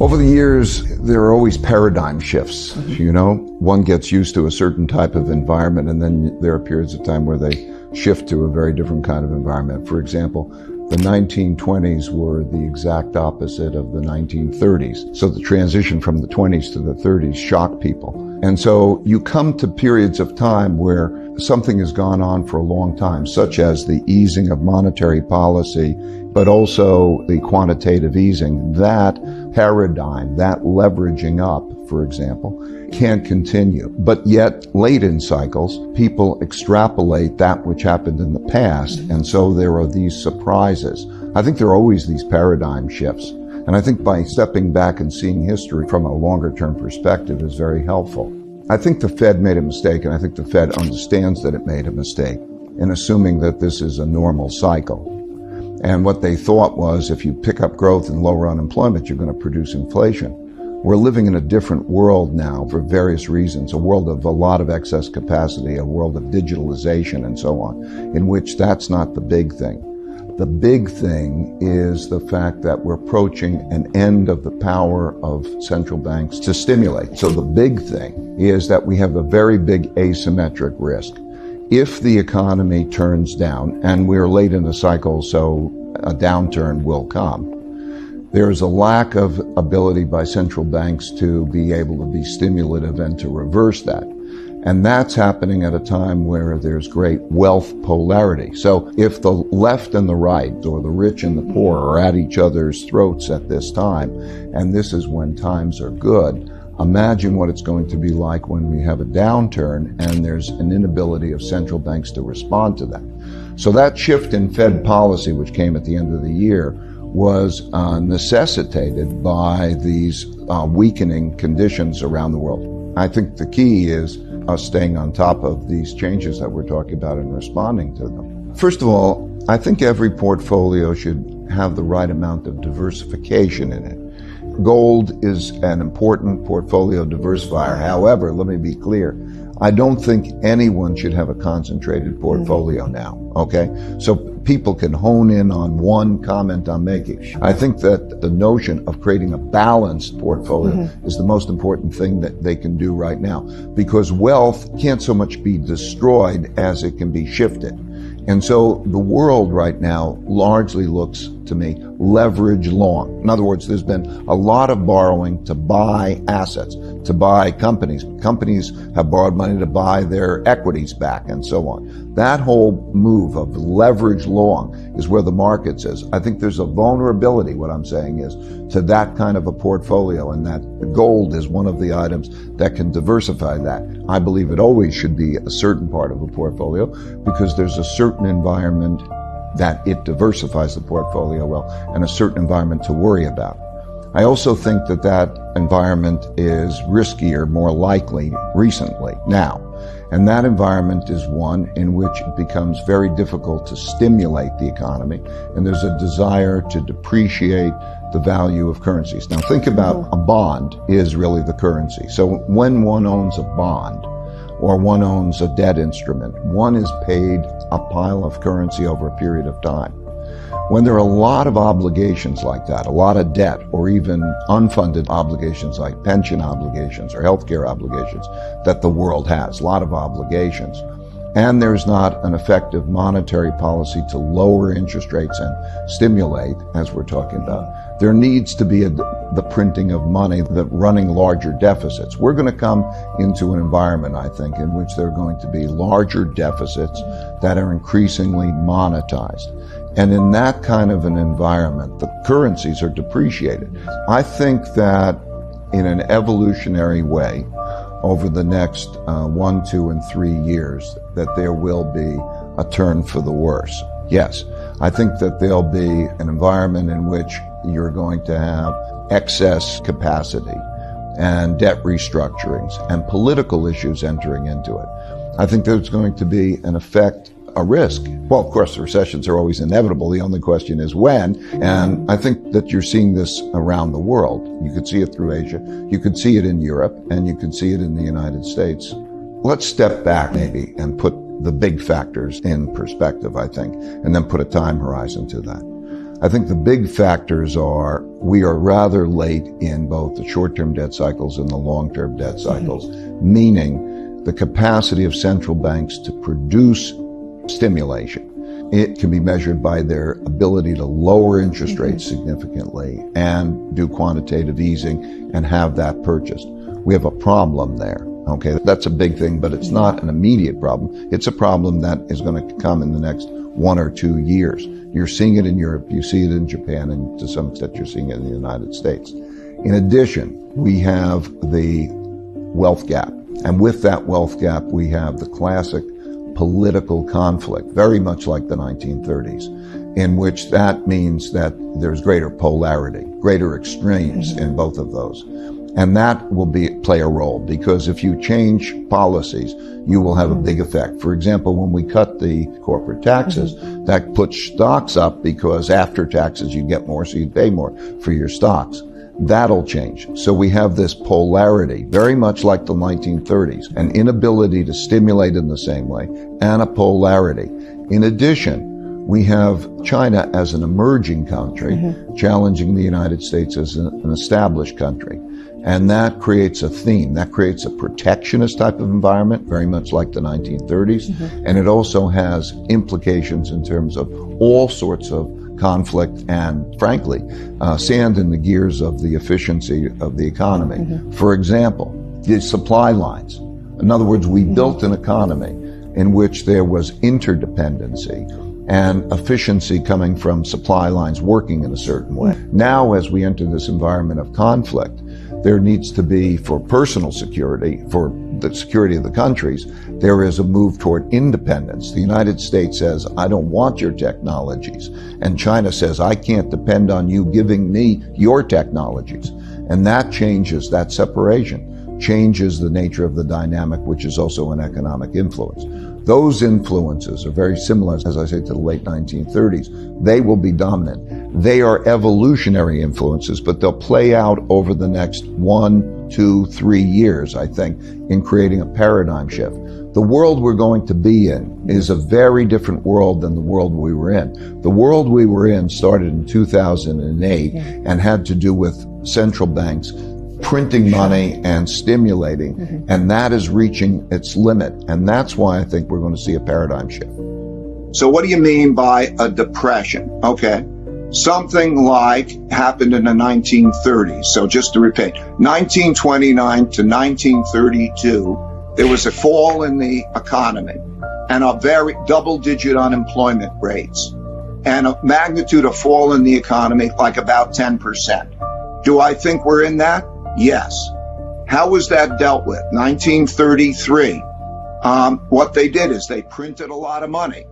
Over the years, there are always paradigm shifts, One gets used to a certain type of environment, and then there are periods of time where they shift to a very different kind of environment. For example, the 1920s were the exact opposite of the 1930s. So the transition from the 20s to the 30s shocked people. And so you come to periods of time where something has gone on for a long time, such as the easing of monetary policy, but also the quantitative easing. That paradigm, that leveraging up, for example, can't continue. But yet, late in cycles, people extrapolate that which happened in the past, and so there are these surprises. I think there are always these paradigm shifts. And I think by stepping back and seeing history from a longer-term perspective is very helpful. I think the Fed made a mistake, and I think the Fed understands that it made a mistake in assuming that this is a normal cycle. And what they thought was if you pick up growth and lower unemployment, you're going to produce inflation. We're living in a different world now for various reasons, a world of a lot of excess capacity, a world of digitalization and so on, in which that's not the big thing. The big thing is the fact that we're approaching an end of the power of central banks to stimulate. So the big thing is that we have a very big asymmetric risk. If the economy turns down, and we're late in the cycle, so a downturn will come, there's a lack of ability by central banks to be able to be stimulative and to reverse that. And that's happening at a time where there's great wealth polarity. So if the left and the right, or the rich and the poor, are at each other's throats at this time, and this is when times are good, imagine what it's going to be like when we have a downturn and there's an inability of central banks to respond to that. So that shift in Fed policy, which came at the end of the year, was necessitated by these weakening conditions around the world. I think the key is us staying on top of these changes that we're talking about and responding to them. First of all, I think every portfolio should have the right amount of diversification in it. Gold is an important portfolio diversifier. However, let me be clear, I don't think anyone should have a concentrated portfolio now, okay? So people can hone in on one comment I'm making. I think that the notion of creating a balanced portfolio is the most important thing that they can do right now, because wealth can't so much be destroyed as it can be shifted. And so the world right now largely looks, to me, leverage long. In other words, there's been a lot of borrowing to buy assets, to buy companies. Companies have borrowed money to buy their equities back and so on. That whole move of leverage long is where the market is. I think there's a vulnerability, what I'm saying is, to that kind of a portfolio, and that gold is one of the items that can diversify that. I believe it always should be a certain part of a portfolio because there's a certain environment that it diversifies the portfolio well, and a certain environment to worry about. I also think that that environment is riskier, more likely, recently, now. And that environment is one in which it becomes very difficult to stimulate the economy, and there's a desire to depreciate the value of currencies. Now think about a bond is really the currency. So when one owns a bond, or one owns a debt instrument, one is paid a pile of currency over a period of time. When there are a lot of obligations like that, a lot of debt, or even unfunded obligations like pension obligations or healthcare obligations that the world has, a lot of obligations, and there's not an effective monetary policy to lower interest rates and stimulate, as we're talking about, there needs to be the printing of money, the running larger deficits. We're going to come into an environment, I think, in which there are going to be larger deficits that are increasingly monetized. And in that kind of an environment, the currencies are depreciated. I think that in an evolutionary way, over the next 1, 2, and 3 years, that there will be a turn for the worse. Yes, I think that there'll be an environment in which you're going to have excess capacity and debt restructurings and political issues entering into it. I think there's going to be an effect, a risk. Well, of course, recessions are always inevitable. The only question is when. And I think that you're seeing this around the world. You could see it through Asia. You could see it in Europe, and you could see it in the United States. Let's step back maybe and put the big factors in perspective, I think, and then put a time horizon to that. I think the big factors are we are rather late in both the short-term debt cycles and the long-term debt cycles, meaning the capacity of central banks to produce stimulation. It can be measured by their ability to lower interest rates significantly and do quantitative easing and have that purchased. We have a problem there. Okay, that's a big thing, but it's not an immediate problem. It's a problem that is going to come in the next 1 or 2 years. You're seeing it in Europe, you see it in Japan, and to some extent you're seeing it in the United States. In addition, we have the wealth gap. And with that wealth gap, we have the classic political conflict, very much like the 1930s, in which that means that there's greater polarity, greater extremes in both of those. And that will play a role, because if you change policies, you will have a big effect. For example, when we cut the corporate taxes, that puts stocks up because after taxes you get more, so you pay more for your stocks. That'll change. So we have this polarity, very much like the 1930s, an inability to stimulate in the same way, and a polarity. In addition, we have China as an emerging country challenging the United States as an established country. And that creates a theme. That creates a protectionist type of environment, very much like the 1930s. And it also has implications in terms of all sorts of conflict and, frankly, sand in the gears of the efficiency of the economy. For example, the supply lines. In other words, we built an economy in which there was interdependency and efficiency coming from supply lines working in a certain way. Now, as we enter this environment of conflict, there needs to be, for personal security, for the security of the countries, there is a move toward independence. The United States says, I don't want your technologies. And China says, I can't depend on you giving me your technologies. And that changes, that separation changes the nature of the dynamic, which is also an economic influence. Those influences are very similar, as I say, to the late 1930s. They will be dominant. They are evolutionary influences, but they'll play out over the next 1, 2, 3 years, I think, in creating a paradigm shift. The world we're going to be in is a very different world than the world we were in. The world we were in started in 2008 and had to do with central banks printing money and stimulating, and that is reaching its limit. And that's why I think we're going to see a paradigm shift. So what do you mean by a depression? Okay. Something like happened in the 1930s. So just to repeat, 1929 to 1932, there was a fall in the economy and a very double-digit unemployment rates and a magnitude of fall in the economy like about 10%. Do I think we're in that? Yes. How was that dealt with? 1933. What they did is they printed a lot of money.